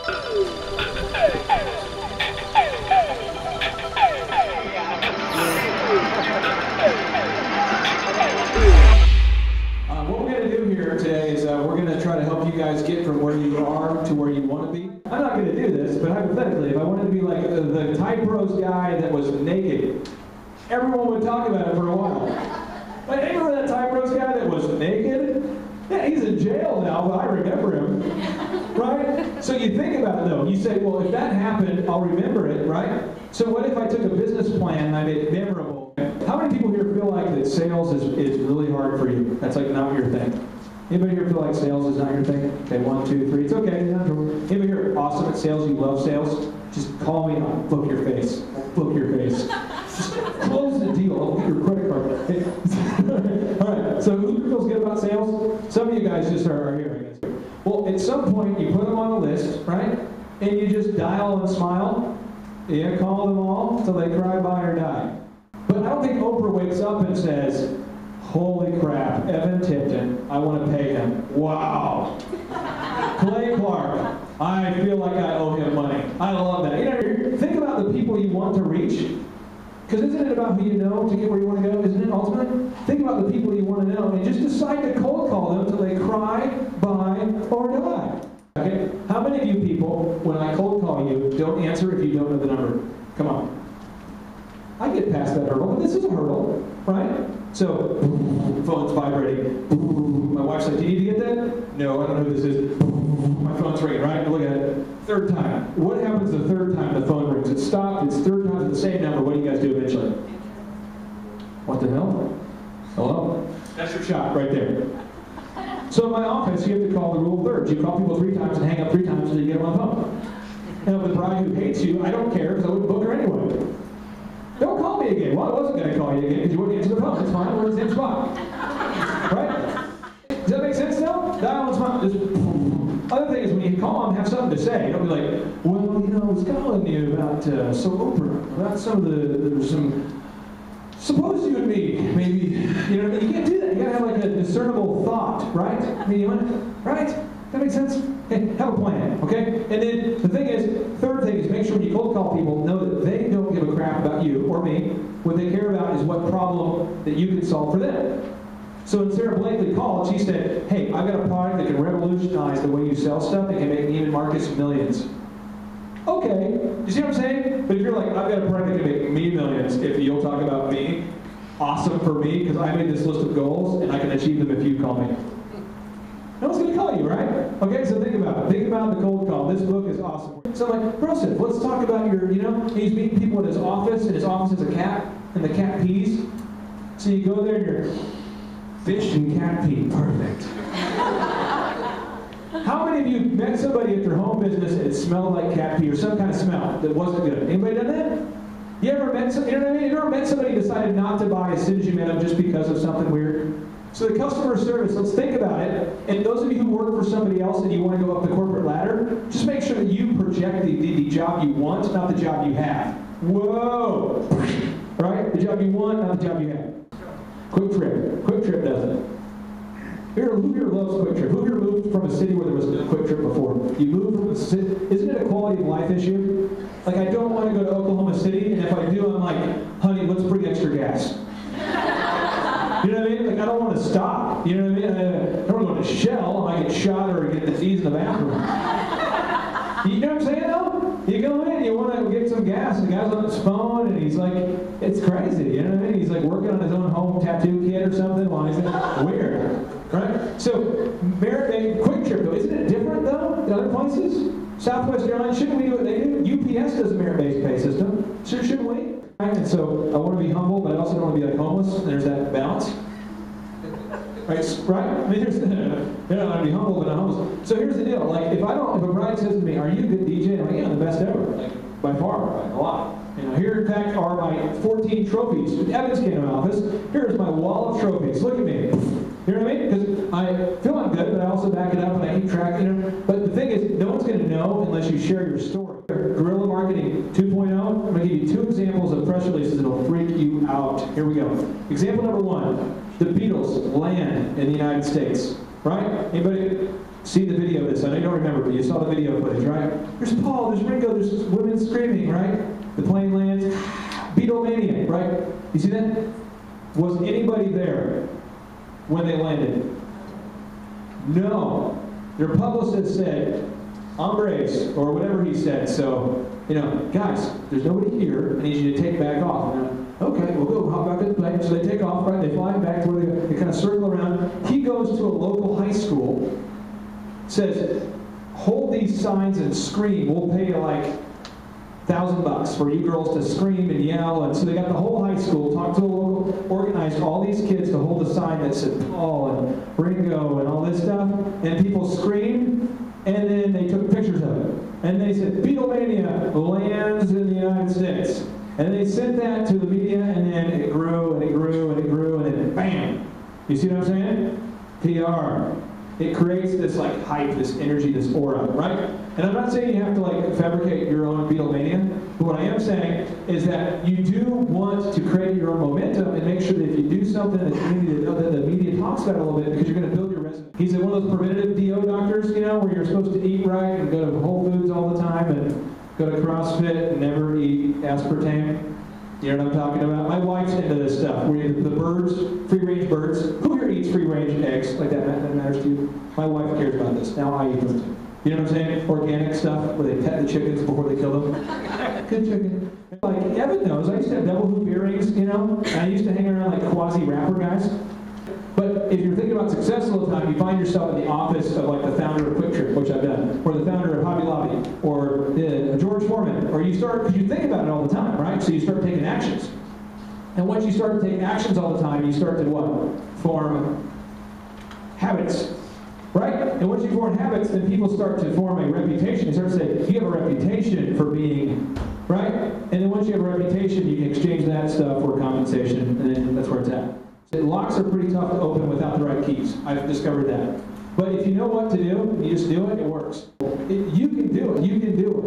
What we're going to do here today is we're going to try to help you guys get from where you are to where you want to be. I'm not going to do this, but hypothetically, if I wanted to be like the Type Bros guy that was naked, everyone would talk about it for a while. But hey, remember that Type Bros guy that was naked? Yeah, he's in jail now, but I remember him, right? So you think about it though. You say, well, if that happened, I'll remember it, right? So what if I took a business plan and I made it memorable? How many people here feel like that sales is really hard for you? That's like not your thing. Anybody here feel like sales is not your thing? Okay, 1, 2, 3, it's okay. Anybody here awesome at sales, you love sales? Just call me and I'll book your face. I'll book your face. Just close the deal. I'll get your credit card. Hey. All right, so who feels good about sales? Some of you guys just are here, I guess. Well, at some point, you put them on the list, right? And you just dial and smile. Yeah, call them all till they cry, buy, or die. But I don't think Oprah wakes up and says, holy crap, Evan Tipton, I want to pay him. Wow. Clay Clark, I feel like I owe him money. I love that. You know, think about the people you want to reach. Because isn't it about who you know to get where you want to go? Isn't it ultimately? Think about the people you want to know and just decide to cold call them until they cry, buy, or die. Okay? How many of you people, when I cold call you, don't answer if you don't know the number? Come on. I get past that hurdle, but this is a hurdle, right? So, phone's vibrating. My wife's like, do you need to get that? No, I don't know who this is. My phone's ringing, right? Look at it. Third time. What happens the third time the phone rings? It stopped, it's third time, it's the same number. What do you guys do eventually? What the hell? Hello? That's your shot right there. So in my office, you have to call the rule of thirds. You call people 3 times and hang up 3 times until you get them on the phone. And if the bride who hates you, I don't care because I wouldn't book her anyway. Don't call me again. Well, I wasn't going to call you again because you wouldn't answer the phone. It's fine. We're in the same spot. Right? Does that make sense now? Dial and smile. Just, other thing is when you call them, have something to say. Don't be like, well, you know, I was calling you about Oprah. About there's some, suppose you and me, maybe, you know, you can't do that. You got to have like a discernible thought, right? I mean, you want to, right? That makes sense? Hey, have a plan, okay? And then the thing is, third thing is make sure when you cold call people, know that they don't give a crap about you or me. What they care about is what problem that you can solve for them. So when Sarah Blakely called, she said, hey, I've got a product that can revolutionize the way you sell stuff and can make Neiman Marcus millions. Okay, you see what I'm saying? But if you're like, I've got a product that can make me millions, if you'll talk about me, awesome for me, because I made this list of goals and I can achieve them if you call me. No one's going to call you, right? Okay, so think about it. Think about the cold call. This book is awesome. So I'm like, Broseph, let's talk about your, you know, he's meeting people in his office, and his office has a cat, and the cat pees. So you go there and you're, fish and cat pee, perfect. How many of you met somebody at their home business and it smelled like cat pee or some kind of smell that wasn't good? Anybody done that? You ever met some, you know what I mean? You ever met somebody who decided not to buy as soon as you met them just because of something weird? So the customer service, let's think about it. And those of you who work for somebody else and you want to go up the corporate ladder, just make sure that you project the job you want, not the job you have. Whoa! Right? The job you want, not the job you have. Quick Trip. Quick Trip does it. Who here loves Quick Trip? Who here moved from a city where there was no Quick Trip before? You moved from a city. Isn't it a quality of life issue? Like, I don't want to go to Oklahoma City, and if I do, I'm like, honey, let's bring extra gas. You know what I mean? Like, I don't want to stop. You know what I mean? I don't want to go to Shell. I might get shot or get disease in the bathroom. You know what I'm saying, though? You go in, you want to get some gas, and the guy's on his phone, and he's like, it's crazy. You know what I mean? He's like working on his own home tattoo kit or something while he's in. Weird. Right? So, Quick Trip, though, isn't it different, though, than other places? Southwest Airlines, shouldn't we do what they do? UPS does a merit-based pay system. Shouldn't we? And so I want to be humble, but I also don't want to be like homeless. There's that balance. Right? I mean, there's, I want to be humble, but not homeless. So here's the deal. Like, if a bride says to me, are you a good DJ? I'm like, yeah, I'm the best ever. Like, by far, by a lot. You know, here, in fact, are my 14 trophies. Evans came to my office. Here's my wall of trophies. Look at me. You know what I mean? Because I feel I'm good, but I also back it up and I keep track, you know. But the thing is, no one's going to know unless you share your story. Guerrilla Marketing 2.0, I'm going to give you 2 examples of press releases that will freak you out. Here we go. Example number 1, the Beatles land in the United States. right? Anybody see the video of this? I know you don't remember, but you saw the video footage, right? There's Paul, there's Ringo, there's women screaming, right? The plane lands, Beatlemania, right? You see that? Was anybody there when they landed? No. Their publicist said, hombres, or whatever he said. So, guys, there's nobody here. I need you to take back off. Okay, we'll go hop back in the plane. So they take off, right? They fly back to where they kind of circle around. He goes to a local high school, says, hold these signs and scream. We'll pay you like $1,000 for you girls to scream and yell. And so they got the whole high school, talked to a local, organized all these kids to hold a sign that said Paul and Ringo and all this stuff. And people screamed, and then they took pictures of it. And they said, Beatlemania lands in the United States. And they sent that to the media, and then it grew, and it grew, and it grew, and then bam! You see what I'm saying? PR. It creates this like hype, this energy, this aura, right? And I'm not saying you have to like fabricate your own Beatlemania, but what I am saying is that you do want to create your own momentum and make sure that if you do something that the media talks about a little bit, because you're going to build your resume. He's one of those preventative DO doctors, where you're supposed to eat right and go to Whole Foods all the time and go to CrossFit and never eat aspartame. You know what I'm talking about? My wife's into this stuff. Where the birds, free-range birds. Who here eats free-range eggs? Like that matters to you? My wife cares about this. Now I eat them too. You know what I'm saying? Organic stuff where they pet the chickens before they kill them. Good chicken. Like Evan knows, I used to have double hoop earrings, and I used to hang around like quasi-rapper guys. But if you're thinking about success all the time, you find yourself in the office of like the founder of Quick Trip, which I've done, or the founder of Hobby Lobby, or George Foreman, or you start, because you think about it all the time, right? So you start taking actions. And once you start to take actions all the time, you start to what? Form habits, right? And once you form habits, then people start to form a reputation. They start to say, you have a reputation for being, right? And then once you have a reputation, you can exchange that stuff for compensation, and then that's where it's at. Locks are pretty tough to open without the right keys. I've discovered that. But if you know what to do, you just do it, it works. You can do it. You can do it.